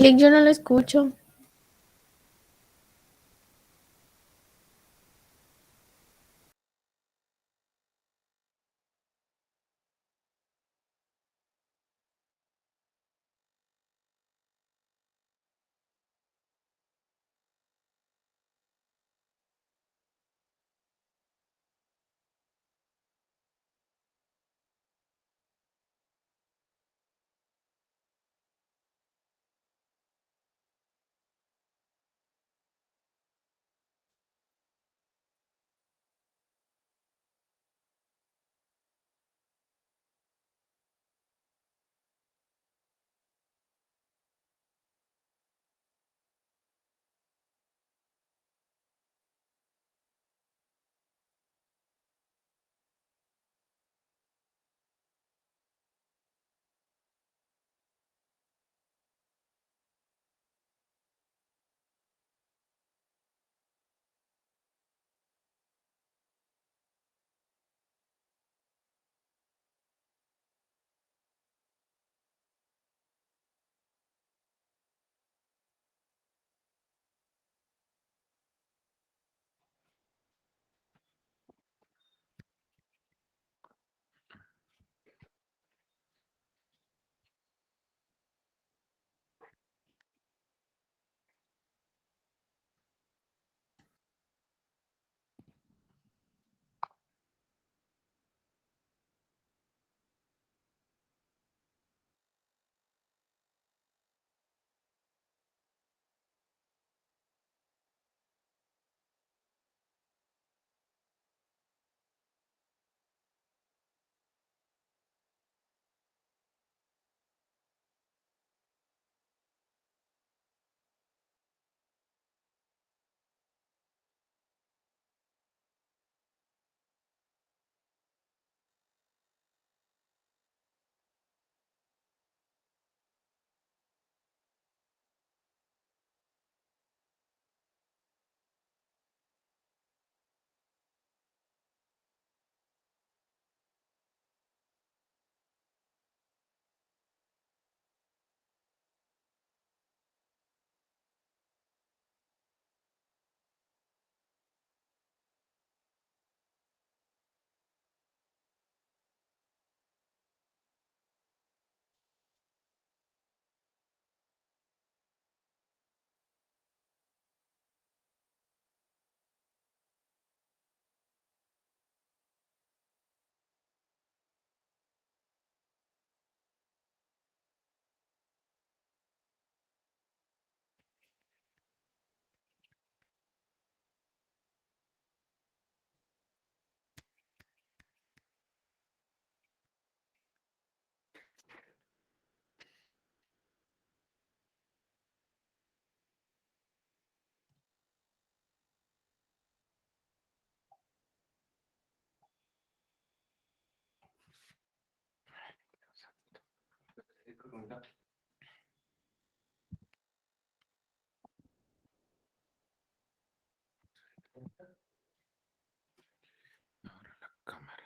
Lick, yo no lo escucho. Ahora la cámara.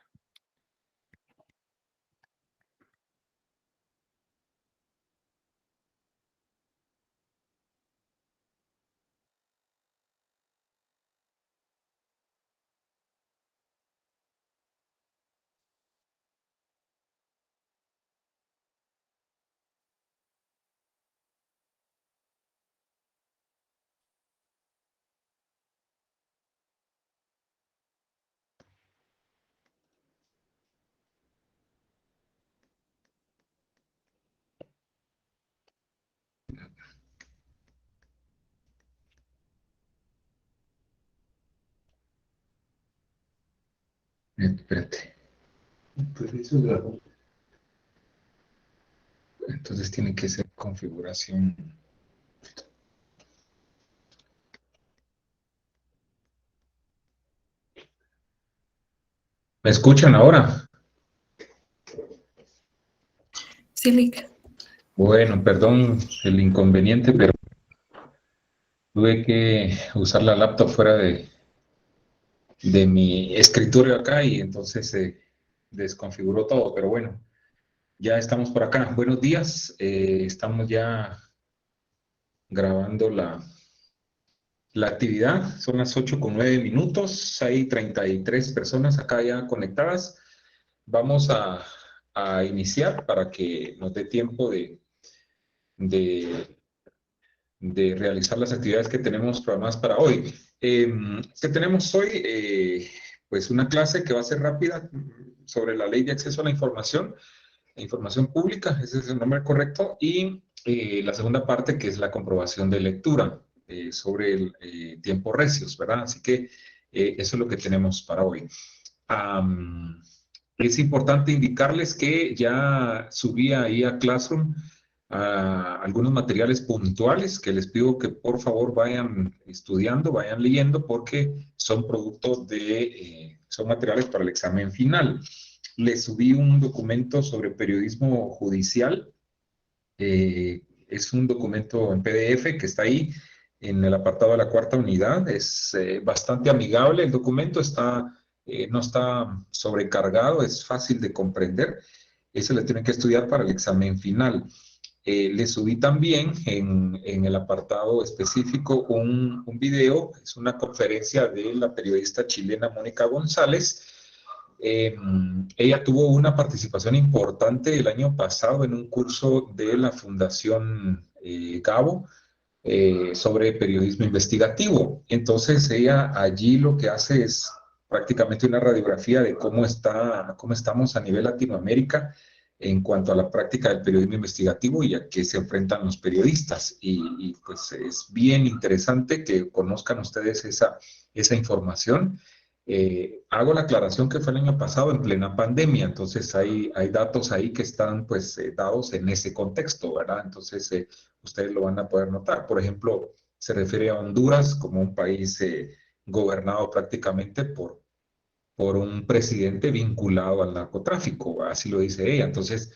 Espérate. Pues eso es entonces tiene que ser configuración. ¿Me escuchan ahora? Sí, Lick. Bueno, perdón el inconveniente, pero tuve que usar la laptop fuera de mi escritorio acá y entonces se desconfiguró todo, pero bueno, ya estamos por acá. Buenos días, estamos ya grabando la actividad. Son las 8:09. Hay 33 personas acá ya conectadas. Vamos a iniciar para que nos dé tiempo de, de realizar las actividades que tenemos programadas para hoy. ¿Qué tenemos hoy? Pues una clase que va a ser rápida sobre la Ley de Acceso a la información pública, ese es el nombre correcto, y la segunda parte que es la comprobación de lectura sobre el tiempo recios, ¿verdad? Así que eso es lo que tenemos para hoy. Es importante indicarles que ya subí ahí a Classroom algunos materiales puntuales que les pido que por favor vayan estudiando, vayan leyendo, porque son producto son materiales para el examen final. Les subí un documento sobre periodismo judicial. Es un documento en PDF que está ahí en el apartado de la cuarta unidad. Es bastante amigable el documento, no está sobrecargado, es fácil de comprender. Eso le tienen que estudiar para el examen final. Le subí también en el apartado específico un video, es una conferencia de la periodista chilena Mónica González. Ella tuvo una participación importante el año pasado en un curso de la Fundación Gabo sobre periodismo investigativo. Entonces ella allí lo que hace es prácticamente una radiografía de cómo estamos a nivel Latinoamérica en cuanto a la práctica del periodismo investigativo y a qué se enfrentan los periodistas. Pues es bien interesante que conozcan ustedes esa información. Hago la aclaración que fue el año pasado en plena pandemia, entonces hay datos ahí que están pues dados en ese contexto, ¿verdad? Entonces ustedes lo van a poder notar. Por ejemplo, se refiere a Honduras como un país gobernado prácticamente por un presidente vinculado al narcotráfico, así lo dice ella. Entonces,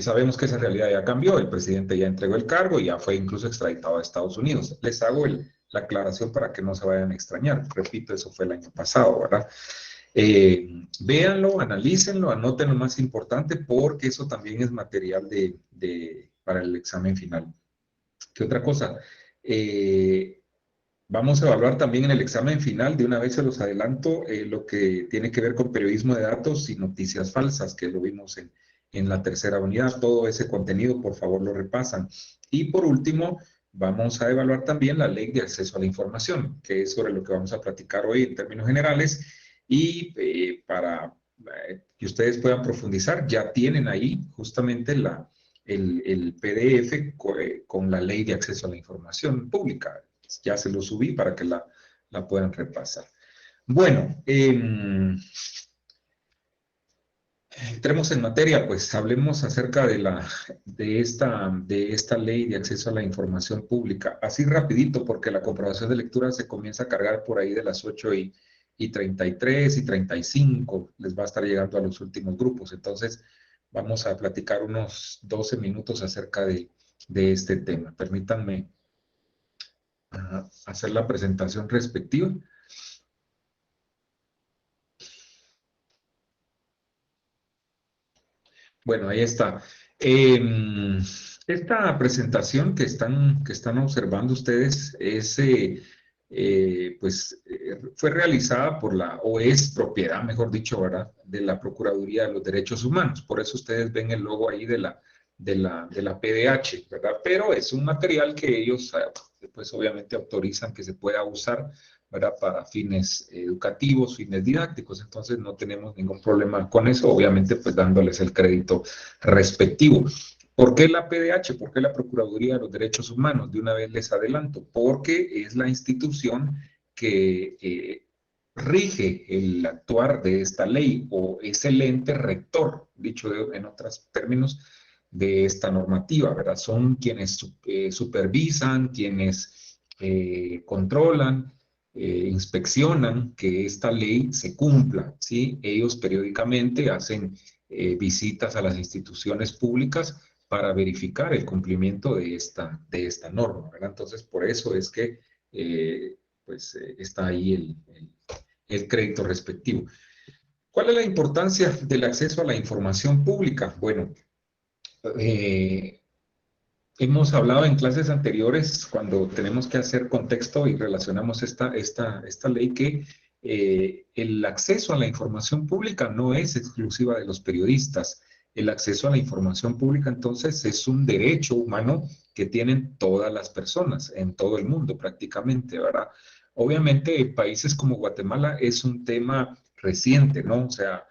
sabemos que esa realidad ya cambió, el presidente ya entregó el cargo y ya fue incluso extraditado a Estados Unidos. Les hago la aclaración para que no se vayan a extrañar. Repito, eso fue el año pasado, ¿verdad? Véanlo, analícenlo, anoten lo más importante porque eso también es material para el examen final. ¿Qué otra cosa? Vamos a evaluar también en el examen final, de una vez se los adelanto, lo que tiene que ver con periodismo de datos y noticias falsas, que lo vimos en la tercera unidad. Todo ese contenido, por favor, lo repasan. Y por último, vamos a evaluar también la ley de acceso a la información, que es sobre lo que vamos a platicar hoy en términos generales. Y para que ustedes puedan profundizar, ya tienen ahí justamente el PDF con la ley de acceso a la información pública. Ya se lo subí para que la puedan repasar. Bueno, entremos en materia, pues hablemos acerca de esta ley de acceso a la información pública. Así rapidito, porque la comprobación de lectura se comienza a cargar por ahí de las 8:33 y 35. Les va a estar llegando a los últimos grupos. Entonces, vamos a platicar unos 12 minutos acerca de este tema. Permítanme hacer la presentación respectiva. Bueno, ahí está. Esta presentación que están observando ustedes fue realizada o es propiedad, mejor dicho, ¿verdad?, de la Procuraduría de los Derechos Humanos. Por eso ustedes ven el logo ahí de la PDH, ¿verdad? Pero es un material que ellos, pues obviamente autorizan que se pueda usar, ¿verdad?, para fines educativos, fines didácticos. Entonces no tenemos ningún problema con eso, obviamente pues dándoles el crédito respectivo. ¿Por qué la PDH? ¿Por qué la Procuraduría de los Derechos Humanos? De una vez les adelanto, porque es la institución que rige el actuar de esta ley, o es el ente rector, dicho en otros términos, de esta normativa, ¿verdad? Son quienes supervisan, quienes controlan, inspeccionan que esta ley se cumpla, ¿sí? Ellos periódicamente hacen visitas a las instituciones públicas para verificar el cumplimiento de esta norma, ¿verdad? Entonces, por eso es que está ahí el crédito respectivo. ¿Cuál es la importancia del acceso a la información pública? Bueno, hemos hablado en clases anteriores, cuando tenemos que hacer contexto y relacionamos esta ley, que el acceso a la información pública no es exclusiva de los periodistas. El acceso a la información pública, entonces, es un derecho humano que tienen todas las personas en todo el mundo prácticamente, ¿verdad? Obviamente, en países como Guatemala es un tema reciente, ¿no? O sea,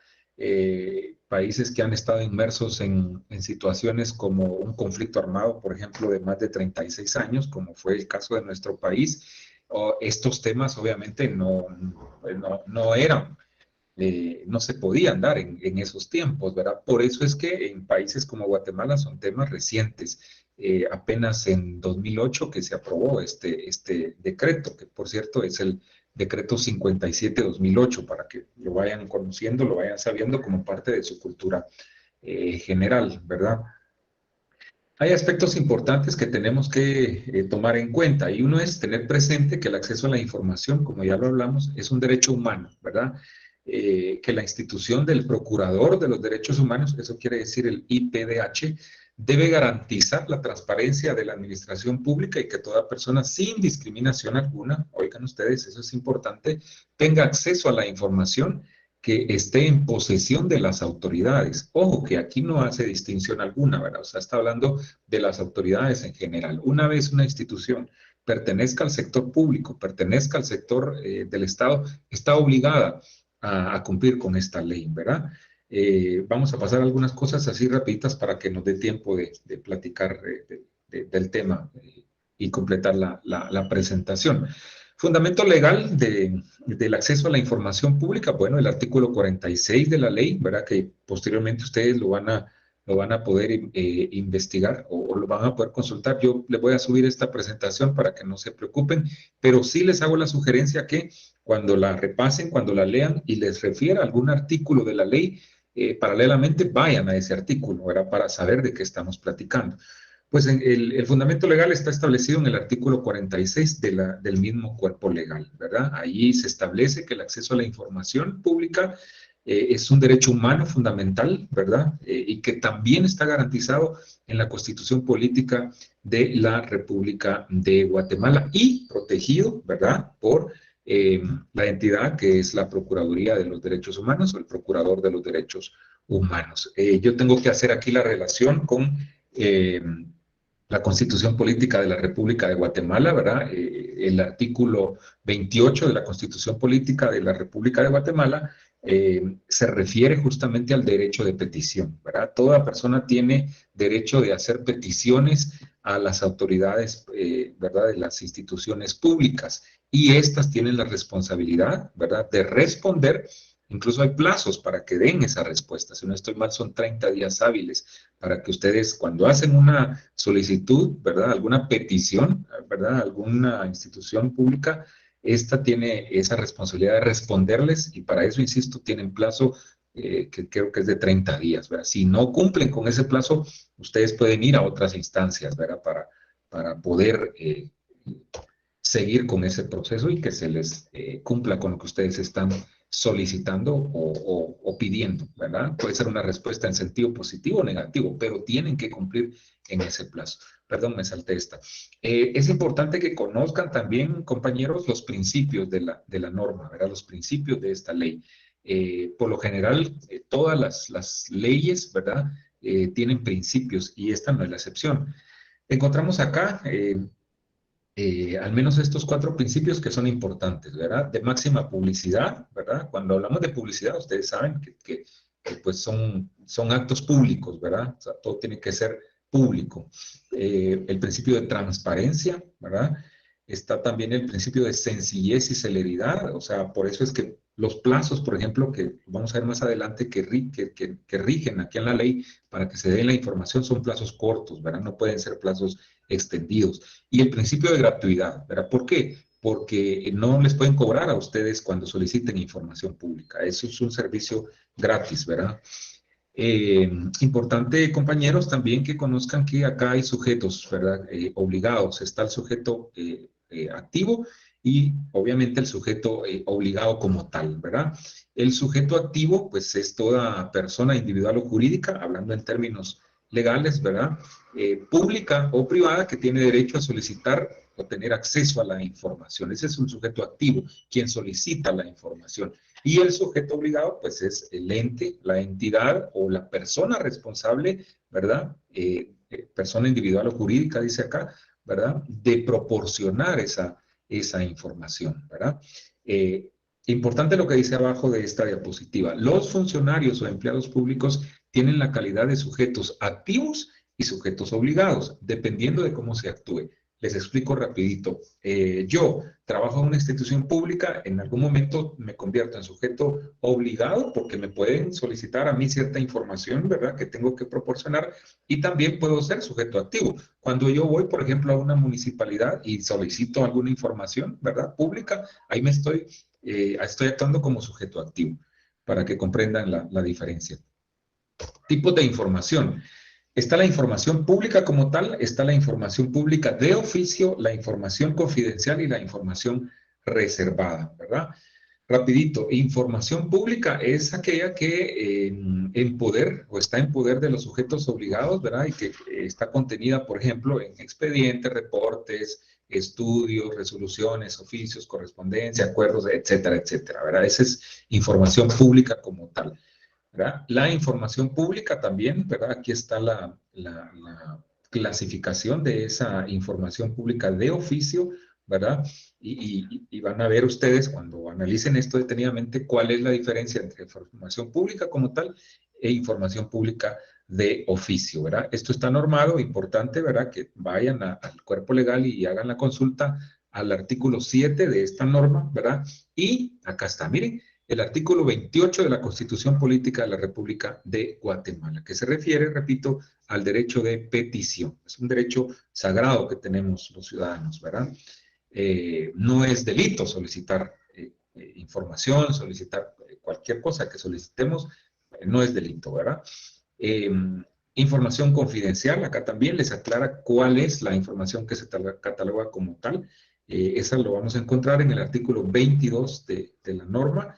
países que han estado inmersos en situaciones como un conflicto armado, por ejemplo, de más de 36 años, como fue el caso de nuestro país, estos temas obviamente no eran, no se podían dar en esos tiempos, ¿verdad? Por eso es que en países como Guatemala son temas recientes. Apenas en 2008 que se aprobó este decreto, que por cierto es el decreto 57-2008, para que lo vayan conociendo, lo vayan sabiendo como parte de su cultura general, ¿verdad? Hay aspectos importantes que tenemos que tomar en cuenta, y uno es tener presente que el acceso a la información, como ya lo hablamos, es un derecho humano, ¿verdad? Que la institución del Procurador de los Derechos Humanos, eso quiere decir el IPDH, debe garantizar la transparencia de la administración pública y que toda persona sin discriminación alguna, oigan ustedes, eso es importante, tenga acceso a la información que esté en posesión de las autoridades. Ojo, que aquí no hace distinción alguna, ¿verdad? O sea, está hablando de las autoridades en general. Una vez una institución pertenezca al sector público, pertenezca al sector del Estado, está obligada a cumplir con esta ley, ¿verdad? Vamos a pasar algunas cosas así rapiditas para que nos dé tiempo de platicar del tema y completar la presentación. Fundamento legal del acceso a la información pública, bueno, el artículo 46 de la ley, ¿verdad? Que posteriormente ustedes lo van a poder investigar o lo van a poder consultar. Yo les voy a subir esta presentación para que no se preocupen, pero sí les hago la sugerencia que cuando la repasen, cuando la lean y les refiera algún artículo de la ley, paralelamente vayan a ese artículo, ¿verdad? Para saber de qué estamos platicando. Pues el fundamento legal está establecido en el artículo 46 del mismo cuerpo legal, ¿verdad? Ahí se establece que el acceso a la información pública es un derecho humano fundamental, ¿verdad? Y que también está garantizado en la Constitución Política de la República de Guatemala y protegido, ¿verdad? Por la entidad que es la Procuraduría de los Derechos Humanos o el Procurador de los Derechos Humanos. Yo tengo que hacer aquí la relación con la Constitución Política de la República de Guatemala, ¿verdad? El artículo 28 de la Constitución Política de la República de Guatemala se refiere justamente al derecho de petición, ¿verdad? Toda persona tiene derecho de hacer peticiones a las autoridades, ¿verdad? De las instituciones públicas, y estas tienen la responsabilidad, ¿verdad? De responder. Incluso hay plazos para que den esa respuesta. Si no estoy mal, son 30 días hábiles para que ustedes, cuando hacen una solicitud, ¿verdad? Alguna petición, ¿verdad? Alguna institución pública, esta tiene esa responsabilidad de responderles, y para eso, insisto, tienen plazo que creo que es de 30 días, ¿verdad? Si no cumplen con ese plazo, ustedes pueden ir a otras instancias, ¿verdad? Para poder seguir con ese proceso y que se les cumpla con lo que ustedes están solicitando o pidiendo, ¿verdad? Puede ser una respuesta en sentido positivo o negativo, pero tienen que cumplir en ese plazo. Perdón, me salté esta. Es importante que conozcan también, compañeros, los principios de la norma, ¿verdad? Los principios de esta ley. Por lo general, todas las leyes, ¿verdad? Tienen principios, y esta no es la excepción. Encontramos acá al menos estos cuatro principios que son importantes, ¿verdad? De máxima publicidad, ¿verdad? Cuando hablamos de publicidad, ustedes saben que, pues son actos públicos, ¿verdad? O sea, todo tiene que ser público. El principio de transparencia, ¿verdad? Está también el principio de sencillez y celeridad, o sea, por eso es que los plazos, por ejemplo, que vamos a ver más adelante, que rigen aquí en la ley para que se dé la información, son plazos cortos, ¿verdad? No pueden ser plazos extendidos. Y el principio de gratuidad, ¿verdad? ¿Por qué? Porque no les pueden cobrar a ustedes cuando soliciten información pública. Eso es un servicio gratis, ¿verdad? Importante, compañeros, también que conozcan que acá hay sujetos, ¿verdad? Obligados. Está el sujeto activo y obviamente el sujeto obligado como tal, ¿verdad? El sujeto activo, pues es toda persona individual o jurídica, hablando en términos legales, ¿verdad? Pública o privada que tiene derecho a solicitar o tener acceso a la información. Ese es un sujeto activo, quien solicita la información. Y el sujeto obligado, pues es el ente, la entidad o la persona responsable, ¿verdad? Persona individual o jurídica, dice acá, ¿verdad? De proporcionar esa información, ¿verdad? Importante lo que dice abajo de esta diapositiva. Los funcionarios o empleados públicos tienen la calidad de sujetos activos y sujetos obligados, dependiendo de cómo se actúe. Les explico rapidito. Yo trabajo en una institución pública, en algún momento me convierto en sujeto obligado porque me pueden solicitar a mí cierta información, ¿verdad?, que tengo que proporcionar, y también puedo ser sujeto activo. Cuando yo voy, por ejemplo, a una municipalidad y solicito alguna información, ¿verdad?, pública, ahí estoy actuando como sujeto activo, para que comprendan la diferencia. Tipos de información. Está la información pública como tal, está la información pública de oficio, la información confidencial y la información reservada, ¿verdad? Rapidito, información pública es aquella que en poder o está en poder de los sujetos obligados, ¿verdad? Y que está contenida, por ejemplo, en expedientes, reportes, estudios, resoluciones, oficios, correspondencia, acuerdos, etcétera, etcétera, ¿verdad? Esa es información pública como tal, ¿verdad? La información pública también, ¿verdad? Aquí está la clasificación de esa información pública de oficio, ¿verdad? Y van a ver ustedes cuando analicen esto detenidamente cuál es la diferencia entre información pública como tal e información pública de oficio, ¿verdad? Esto está normado, importante, ¿verdad? Que vayan al cuerpo legal y hagan la consulta al artículo 7 de esta norma, ¿verdad? Y acá está, miren, el artículo 28 de la Constitución Política de la República de Guatemala, que se refiere, repito, al derecho de petición. Es un derecho sagrado que tenemos los ciudadanos, ¿verdad? No es delito solicitar información, solicitar cualquier cosa que solicitemos, no es delito, ¿verdad? Información confidencial, acá también les aclara cuál es la información que se cataloga como tal. Esa lo vamos a encontrar en el artículo 22 de la norma.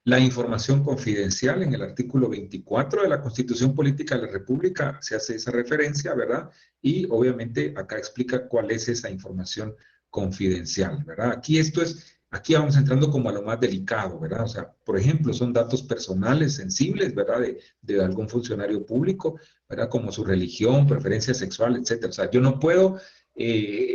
La información confidencial en el artículo 24 de la Constitución Política de la República se hace esa referencia, ¿verdad? Y obviamente acá explica cuál es esa información confidencial, ¿verdad? Aquí vamos entrando como a lo más delicado, ¿verdad? O sea, por ejemplo, son datos personales sensibles, ¿verdad? De algún funcionario público, ¿verdad? Como su religión, preferencia sexual, etcétera. O sea, yo no puedo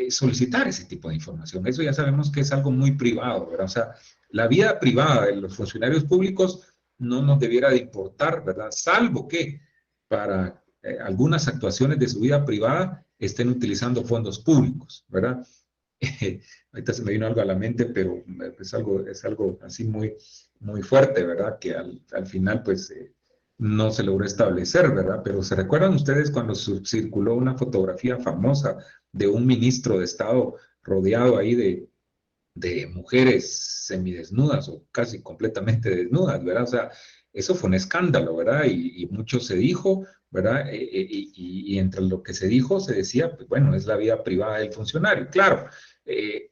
solicitar ese tipo de información. Eso ya sabemos que es algo muy privado, ¿verdad? O sea, la vida privada de los funcionarios públicos no nos debiera de importar, ¿verdad? Salvo que para algunas actuaciones de su vida privada estén utilizando fondos públicos, ¿verdad? Ahorita se me vino algo a la mente, pero es algo así muy, muy fuerte, ¿verdad? Que al final, pues, no se logró establecer, ¿verdad? Pero ¿se recuerdan ustedes cuando circuló una fotografía famosa de un ministro de Estado rodeado ahí de mujeres semidesnudas o casi completamente desnudas, ¿verdad? O sea, eso fue un escándalo, ¿verdad? Y mucho se dijo, ¿verdad? Y entre lo que se dijo, se decía, pues bueno, es la vida privada del funcionario, claro.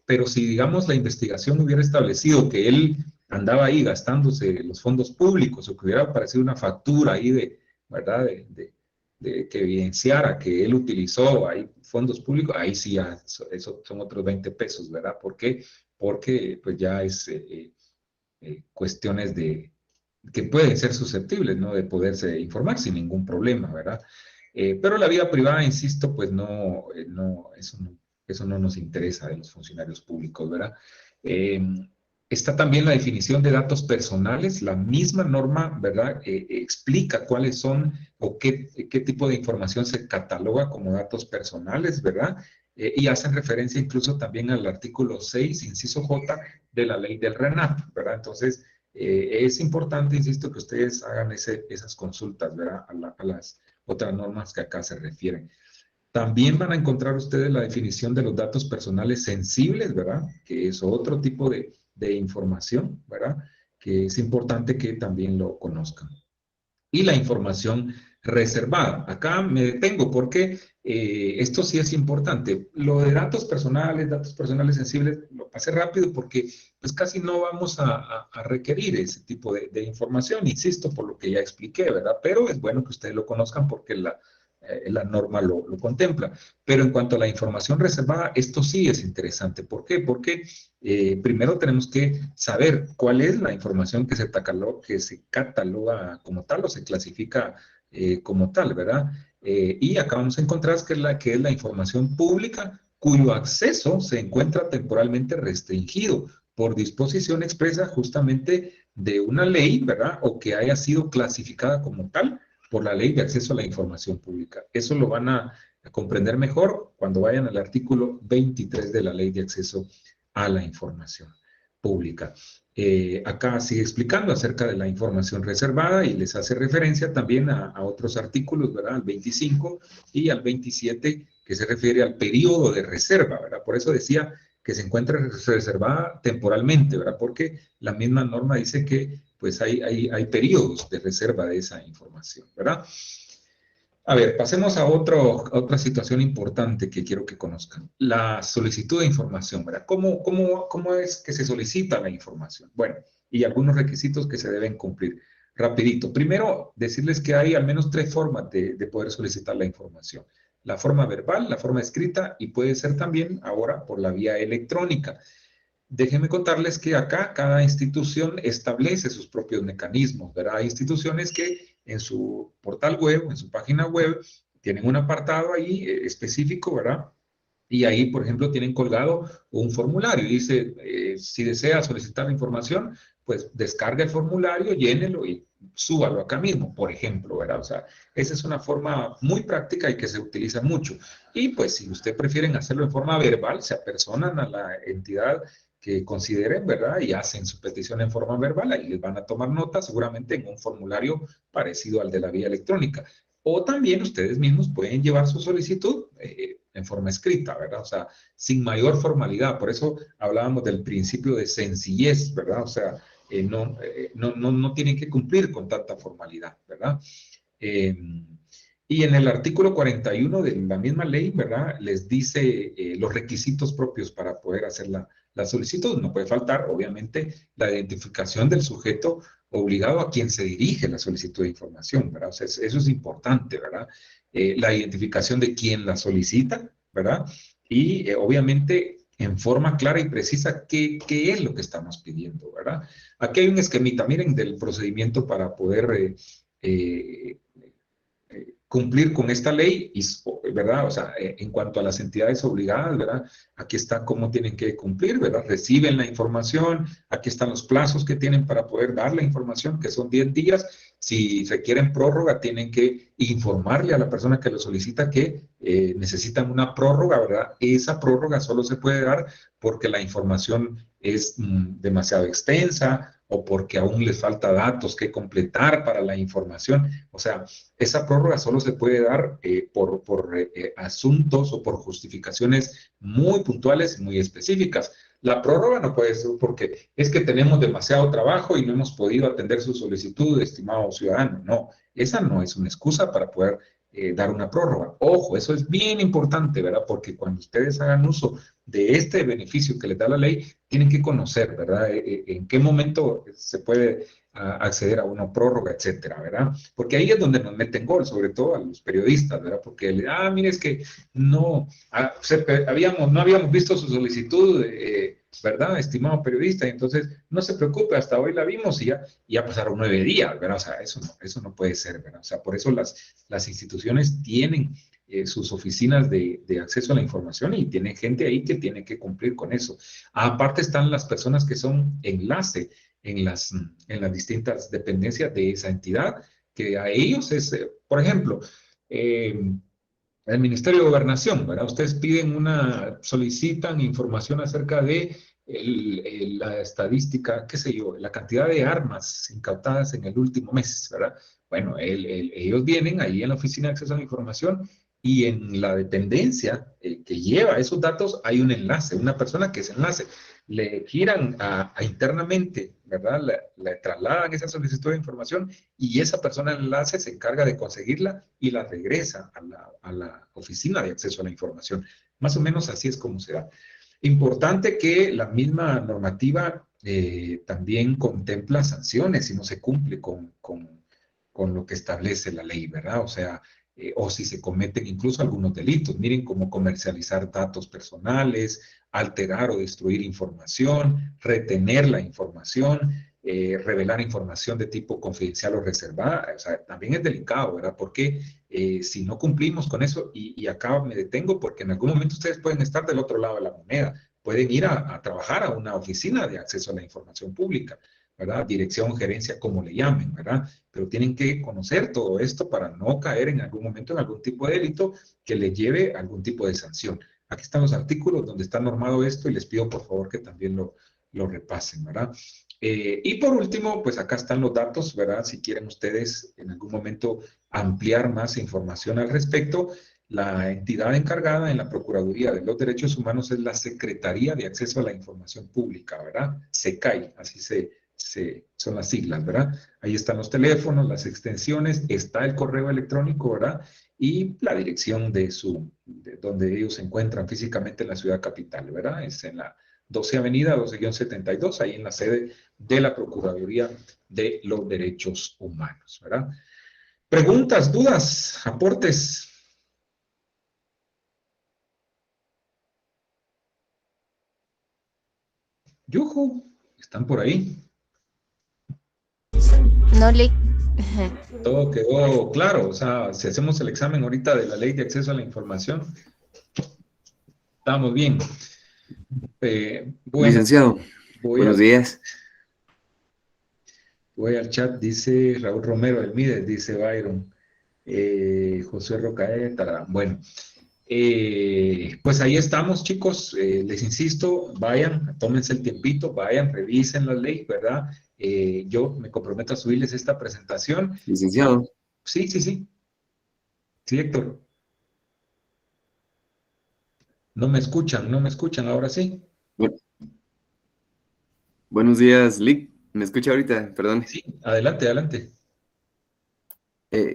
Pero si, digamos, la investigación hubiera establecido que él andaba ahí gastándose los fondos públicos o que hubiera aparecido una factura ahí ¿verdad? De que evidenciara que él utilizó ahí fondos públicos, ahí sí ya, eso son otros 20 pesos, ¿verdad? ¿Por qué? Porque pues ya es cuestiones que pueden ser susceptibles, ¿no? De poderse informar sin ningún problema, ¿verdad? Pero la vida privada, insisto, pues eso no nos interesa de los funcionarios públicos, ¿verdad? Está también la definición de datos personales, la misma norma, ¿verdad? Explica cuáles son o qué tipo de información se cataloga como datos personales, ¿verdad? Y hacen referencia incluso también al artículo 6, inciso J, de la ley del RENAP, ¿verdad? Entonces, es importante, insisto, que ustedes hagan esas consultas, ¿verdad? A las otras normas que acá se refieren. También van a encontrar ustedes la definición de los datos personales sensibles, ¿verdad? Que es otro tipo de información, ¿verdad? Que es importante que también lo conozcan. Y la información reservada. Acá me detengo porque esto sí es importante. Lo de datos personales sensibles, lo pasé rápido porque pues casi no vamos a requerir ese tipo de información, insisto, por lo que ya expliqué, ¿verdad? Pero es bueno que ustedes lo conozcan porque la norma lo contempla. Pero en cuanto a la información reservada, esto sí es interesante. ¿Por qué? Porque primero tenemos que saber cuál es la información que se cataloga como tal o se clasifica como tal, ¿verdad? Y acá vamos a encontrar que es la información pública cuyo acceso se encuentra temporalmente restringido por disposición expresa justamente de una ley, ¿verdad? O que haya sido clasificada como tal por la ley de acceso a la información pública. Eso lo van a comprender mejor cuando vayan al artículo 23 de la ley de acceso a la información pública. Acá sigue explicando acerca de la información reservada y les hace referencia también a otros artículos, ¿verdad? Al 25 y al 27, que se refiere al periodo de reserva, ¿verdad? Por eso decía que se encuentra reservada temporalmente, ¿verdad? Porque la misma norma dice que pues hay periodos de reserva de esa información, ¿verdad? A ver, pasemos a otra situación importante que quiero que conozcan. La solicitud de información, ¿verdad? ¿Cómo es que se solicita la información? Bueno, y algunos requisitos que se deben cumplir. Rapidito. Primero, decirles que hay al menos tres formas de poder solicitar la información. La forma verbal, la forma escrita y puede ser también ahora por la vía electrónica. Déjenme contarles que acá cada institución establece sus propios mecanismos, ¿verdad? Hay instituciones que en su portal web, en su página web, tienen un apartado ahí específico, ¿verdad? Y ahí, por ejemplo, tienen colgado un formulario. Dice, si desea solicitar la información, pues descarga el formulario, llénelo y súbalo acá mismo, por ejemplo, ¿verdad? O sea, esa es una forma muy práctica y que se utiliza mucho. Y pues si usted prefieren hacerlo en forma verbal, se apersonan a la entidad que consideren, ¿verdad? Y hacen su petición en forma verbal, ahí les van a tomar nota seguramente en un formulario parecido al de la vía electrónica. O también ustedes mismos pueden llevar su solicitud en forma escrita, ¿verdad? O sea, sin mayor formalidad. Por eso hablábamos del principio de sencillez, ¿verdad? O sea, no tienen que cumplir con tanta formalidad, ¿verdad? Eh, y en el artículo 41 de la misma ley, ¿verdad? Les dice los requisitos propios para poder hacer la solicitud. No puede faltar, obviamente, la identificación del sujeto obligado a quien se dirige la solicitud de información, ¿verdad? O sea, eso es importante, ¿verdad? La identificación de quien la solicita, ¿verdad? Y obviamente en forma clara y precisa qué es lo que estamos pidiendo, ¿verdad? Aquí hay un esquemita, miren, del procedimiento para poder eh, cumplir con esta ley, ¿verdad? O sea, en cuanto a las entidades obligadas, ¿verdad? Aquí está cómo tienen que cumplir, ¿verdad? Reciben la información, aquí están los plazos que tienen para poder dar la información, que son 10 días. Si requieren prórroga, tienen que informarle a la persona que lo solicita que necesitan una prórroga, ¿verdad? Esa prórroga solo se puede dar porque la información es demasiado extensa o porque aún les falta datos que completar para la información. O sea, esa prórroga solo se puede dar por asuntos o por justificaciones muy puntuales y muy específicas. La prórroga no puede ser porque es que tenemos demasiado trabajo y no hemos podido atender su solicitud, estimado ciudadano. No, esa no es una excusa para poder dar una prórroga. Ojo, eso es bien importante, ¿verdad? Porque cuando ustedes hagan uso de este beneficio que les da la ley, tienen que conocer, ¿verdad? En qué momento se puede acceder a una prórroga, etcétera, ¿verdad? Porque ahí es donde nos meten gol, sobre todo a los periodistas, ¿verdad? Porque, mire, es que no, no habíamos visto su solicitud, ¿verdad? Estimado periodista, y entonces no se preocupe, hasta hoy la vimos y ya pasaron 9 días, ¿verdad? O sea, eso no puede ser, ¿verdad? O sea, por eso las instituciones tienen sus oficinas de acceso a la información y tiene gente ahí que tiene que cumplir con eso. Aparte están las personas que son enlace en las distintas dependencias de esa entidad, que a ellos es, por ejemplo, el Ministerio de Gobernación, ¿verdad? Ustedes solicitan información acerca de la estadística, qué sé yo, la cantidad de armas incautadas en el último mes, ¿verdad? Bueno, ellos vienen ahí en la Oficina de Acceso a la Información y en la dependencia que lleva esos datos hay un enlace, una persona que es enlace. Le giran internamente, ¿verdad? Le trasladan esa solicitud de información y esa persona enlace se encarga de conseguirla y la regresa a la oficina de acceso a la información. Más o menos así es como se da. Importante que la misma normativa también contempla sanciones si no se cumple con lo que establece la ley, ¿verdad? O sea, o si se cometen incluso algunos delitos. Miren cómo comercializar datos personales, alterar o destruir información, retener la información, revelar información de tipo confidencial o reservada. O sea, también es delicado, ¿verdad? Porque si no cumplimos con eso, y acá me detengo porque en algún momento ustedes pueden estar del otro lado de la moneda, pueden ir a trabajar a una oficina de acceso a la información pública, ¿verdad? Dirección, gerencia, como le llamen, ¿verdad? Pero tienen que conocer todo esto para no caer en algún momento en algún tipo de delito que le lleve a algún tipo de sanción. Aquí están los artículos donde está normado esto y les pido por favor que también lo repasen, ¿verdad? Y por último, pues acá están los datos, ¿verdad? Si quieren ustedes en algún momento ampliar más información al respecto, la entidad encargada en la Procuraduría de los Derechos Humanos es la Secretaría de Acceso a la Información Pública, ¿verdad? SECAI, así son las siglas, ¿verdad? Ahí están los teléfonos, las extensiones, está el correo electrónico, ¿verdad? Y la dirección de donde ellos se encuentran físicamente en la ciudad capital, ¿verdad? Es en la 12 Avenida, 12-72, ahí en la sede de la Procuraduría de los Derechos Humanos, ¿verdad? Preguntas, dudas, aportes. Yuju, ¿están por ahí? No le... Todo quedó claro, o sea, si hacemos el examen ahorita de la Ley de Acceso a la Información, estamos bien. Bueno, Licenciado, voy buenos al, días. voy al chat, dice Raúl Romero del Mides, dice Byron, José Rocaeta, bueno. Pues ahí estamos, chicos. Les insisto, vayan, tómense el tiempito, vayan, revisen la ley, ¿verdad? Yo me comprometo a subirles esta presentación. Licenciado, Sí, sí, sí. Sí, Héctor. No me escuchan, ahora sí. bu- buenos días, Lick. ¿Me escucha ahorita? Perdón. Sí, adelante, adelante.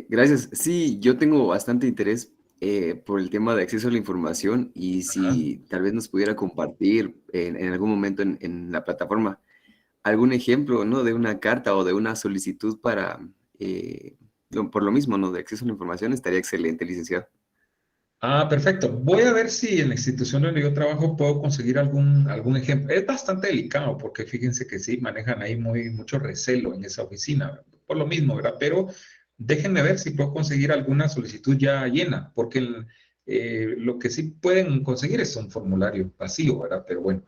Gracias. Sí, yo tengo bastante interés por el tema de acceso a la información y Ajá. si tal vez nos pudiera compartir en algún momento en la plataforma algún ejemplo, ¿no? De una carta o de una solicitud para, por lo mismo, ¿no? De acceso a la información, estaría excelente, licenciado. Ah, perfecto. Voy a ver si en la institución donde yo trabajo puedo conseguir algún ejemplo. Es bastante delicado porque fíjense que sí, manejan ahí mucho recelo en esa oficina, por lo mismo, ¿verdad? Pero déjenme ver si puedo conseguir alguna solicitud ya llena, porque lo que sí pueden conseguir es un formulario vacío, ¿verdad? Pero bueno,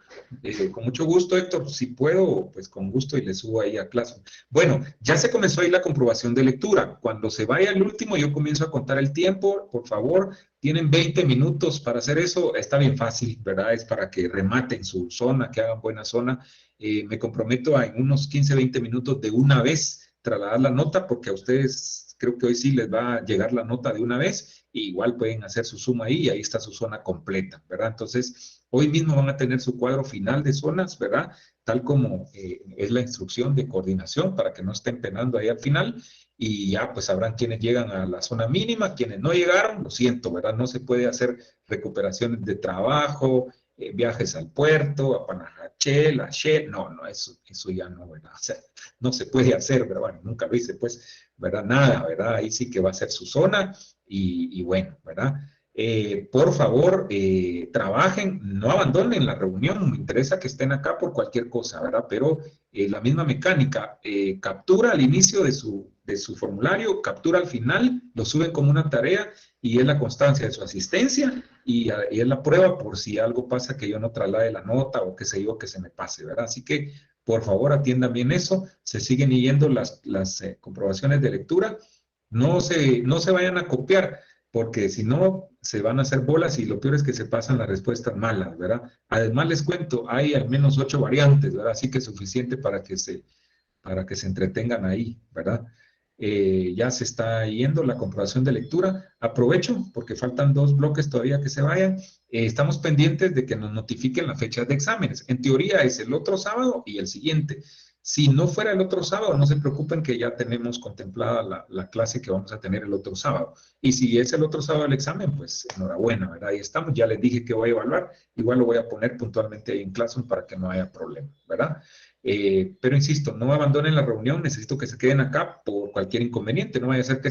con mucho gusto, Héctor, si puedo, pues con gusto y le subo ahí a clase. Bueno, ya se comenzó ahí la comprobación de lectura. Cuando se vaya el último, yo comienzo a contar el tiempo, por favor. Tienen 20 minutos para hacer eso, está bien fácil, ¿verdad? Es para que rematen su zona, que hagan buena zona. Me comprometo a en unos 15, 20 minutos de una vez trasladar la nota, porque a ustedes creo que hoy sí les va a llegar la nota de una vez, y igual pueden hacer su suma ahí y ahí está su zona completa, ¿verdad? Entonces, hoy mismo van a tener su cuadro final de zonas, ¿verdad? Tal como es la instrucción de coordinación para que no estén penando ahí al final y ya pues sabrán quiénes llegan a la zona mínima, quienes no llegaron, lo siento, ¿verdad? No se puede hacer recuperaciones de trabajo, viajes al puerto, a Panajachel, a Shell, no, eso ya no, ¿verdad? O sea, no se puede hacer, ¿verdad? Bueno, nunca lo hice, pues, ¿verdad? Nada, ¿verdad? Ahí sí que va a ser su zona y bueno, ¿verdad? Por favor, trabajen, no abandonen la reunión, me interesa que estén acá por cualquier cosa, ¿verdad? Pero la misma mecánica, captura al inicio de su formulario, captura al final, lo suben como una tarea y es la constancia de su asistencia y es la prueba por si algo pasa que yo no traslade la nota o qué sé yo que se me pase, ¿verdad? Así que por favor atiendan bien eso, se siguen yendo las comprobaciones de lectura, no se vayan a copiar porque si no, se van a hacer bolas y lo peor es que se pasan las respuestas malas, ¿verdad? Además, les cuento, hay al menos 8 variantes, ¿verdad? Así que es suficiente para que se entretengan ahí, ¿verdad? Ya se está yendo la comprobación de lectura. Aprovecho porque faltan 2 bloques todavía que se vayan. Estamos pendientes de que nos notifiquen las fechas de exámenes. En teoría es el otro sábado y el siguiente. Si no fuera el otro sábado, no se preocupen que ya tenemos contemplada la clase que vamos a tener el otro sábado. Y si es el otro sábado el examen, pues enhorabuena, ¿verdad? Ahí estamos. Ya les dije que voy a evaluar. Igual lo voy a poner puntualmente ahí en Classroom para que no haya problema, ¿verdad? Pero insisto, no abandonen la reunión, necesito que se queden acá por cualquier inconveniente, no vaya a ser que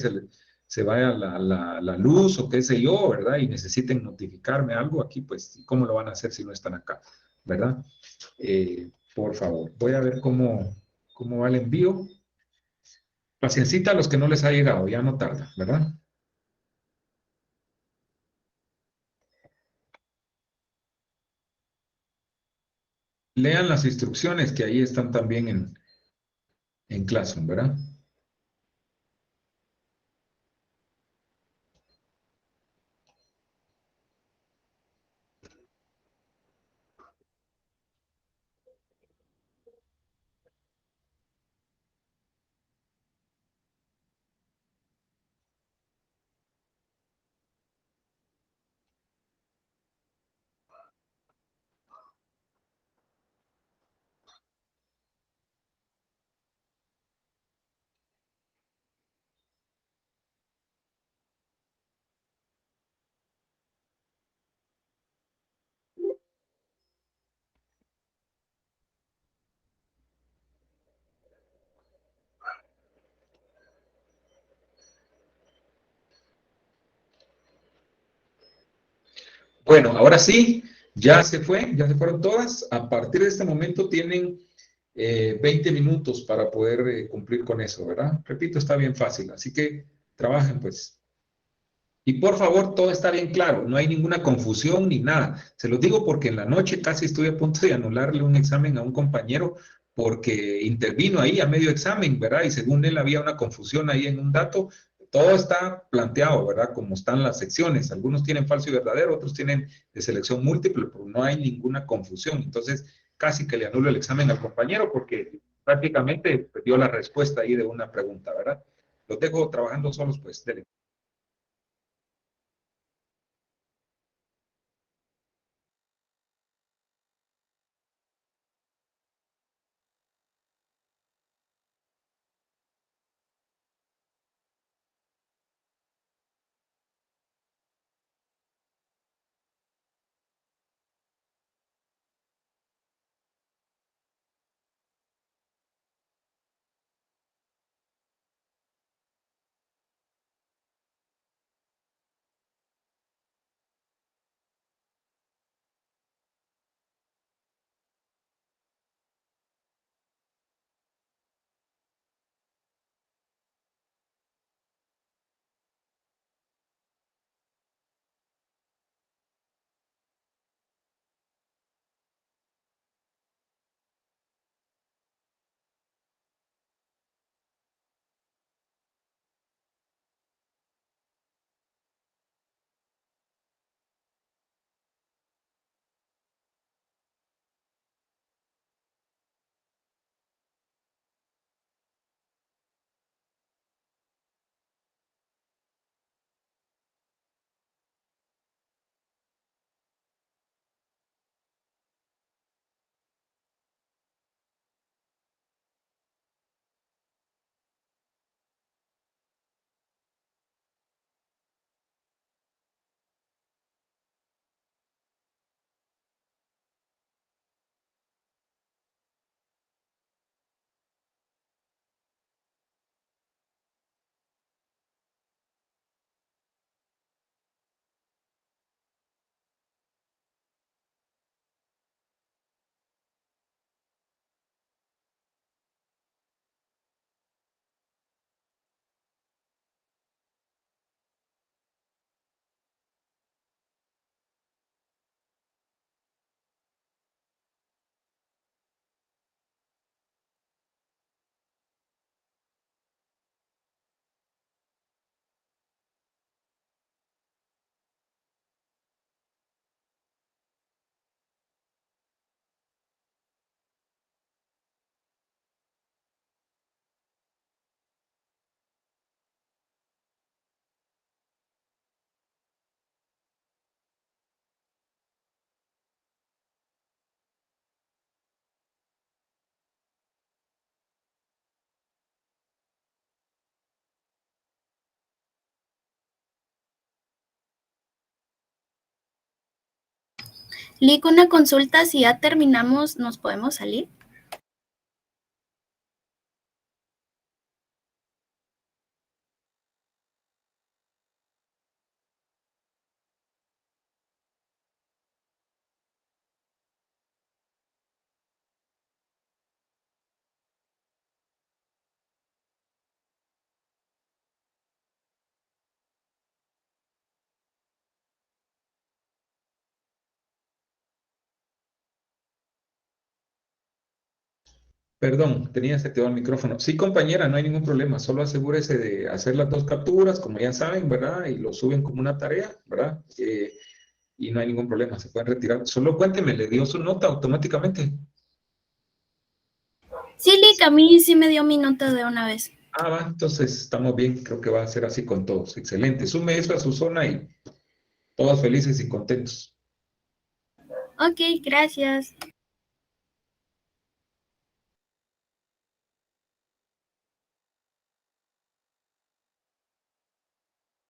se vaya la luz o qué sé yo, ¿verdad? Y necesiten notificarme algo aquí, pues, ¿cómo lo van a hacer si no están acá, ¿verdad? Por favor, voy a ver cómo va el envío. Paciencita a los que no les ha llegado, ya no tarda, ¿verdad? Lean las instrucciones que ahí están también en Classroom, ¿verdad? Bueno, ahora sí, ya se fue, ya se fueron todas. A partir de este momento tienen 20 minutos para poder cumplir con eso, ¿verdad? Repito, está bien fácil, así que trabajen pues. Y por favor, todo está bien claro, no hay ninguna confusión ni nada. Se los digo porque en la noche casi estuve a punto de anularle un examen a un compañero porque intervino ahí a medio examen, ¿verdad? Y según él había una confusión ahí en un dato. Todo está planteado, ¿verdad? Como están las secciones. Algunos tienen falso y verdadero, otros tienen de selección múltiple, pero no hay ninguna confusión. Entonces, casi que le anulo el examen al compañero porque prácticamente dio la respuesta ahí de una pregunta, ¿verdad? Los dejo trabajando solos, pues, dele. Lick, una consulta, si ya terminamos, ¿nos podemos salir? Perdón, tenía desactivado el micrófono. Sí, compañera, no hay ningún problema. Solo asegúrese de hacer las 2 capturas, como ya saben, ¿verdad? Y lo suben como una tarea, ¿verdad? Y no hay ningún problema, se pueden retirar. Solo cuénteme, ¿le dio su nota automáticamente? Sí, Lick, a mí sí me dio mi nota de una vez. Ah, va, entonces estamos bien. Creo que va a ser así con todos. Excelente. Sume eso a su zona y todos felices y contentos. Ok, gracias.